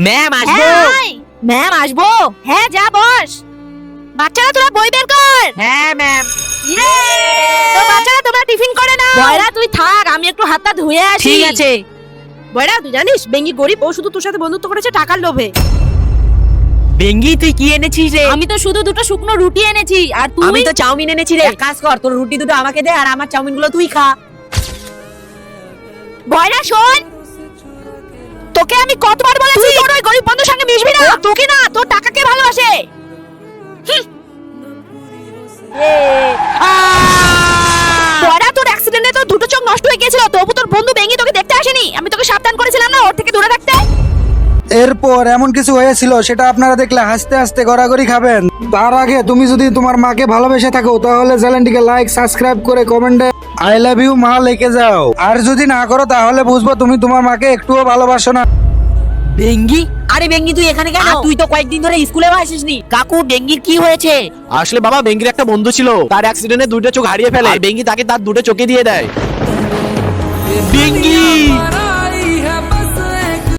Ma'am আসবো। Ma'am আসবো। হ্যাঁ যা বস। বাচ্চারা তোরা বই বের কর। হ্যাঁ ম্যাম। তো বাচ্চারা তোমরা টিফিন করে নাও। বয়রা তুই থাক, আমি একটু হাতটা ধুয়ে আসি। ঠিক আছে। বয়রা তুই জানিস বেঙ্গি গরিব, ও শুধু তোর সাথে বন্ধুত্ব করেছে টাকার লোভে। বেঙ্গি তুই কি এনেছিস রে? আমি তো শুধু দুটো শুকনো রুটি এনেছি, আর তুই? আমি তো চাউমিন এনেছি রে। এক কাজ কর, তোর রুটি দুটো আমাকে দে আর আমার চাউমিন গুলো তুই খা। বয়রা শোন, তোকে আমি কতবার বলেছি তোর ওই গরিব বন্ধুর সঙ্গে মিশবি না। তোকে না, তোর টাকাকে ভালোবাসে। বয়রা তোর অ্যাক্সিডেন্টে তো দুটো চোখ নষ্ট হয়ে গিয়েছিল, তবু তোর বন্ধু বেঙ্গি তোকে দেখতে আসেনি। আমি তোকে সাবধান করেছিলাম না ওর থেকে দূরে থাকতে। এরপর এমন কিছু হয়েছিল সেটা আপনারা দেখলে হাসতে হাসতে গড়াগড়ি খাবেন। তার আগে তুমি যদি তোমার মাকে ভালোবেসে থাকো তাহলে চ্যানেলটিকে লাইক সাবস্ক্রাইব করে কমেন্টে আই লাভ ইউ মা লিখে যাও। আর যদি না করো তাহলে বুঝবো তুমি তোমার মাকে একটুও ভালোবাসো না। বেঙ্গি, আরে বেঙ্গি তুই এখানে কেন? তুই তো কয়েকদিন ধরে স্কুলেও আসিসনি। কাকু বেঙ্গির কি হয়েছে? আসলে বাবা, বেঙ্গির একটা বন্ধু ছিল, তার অ্যাক্সিডেন্টে দুটো চোখ হারিয়ে ফেলে আর বেঙ্গি তাকে তার দুটো চোখে দিয়ে দেয়। বেঙ্গি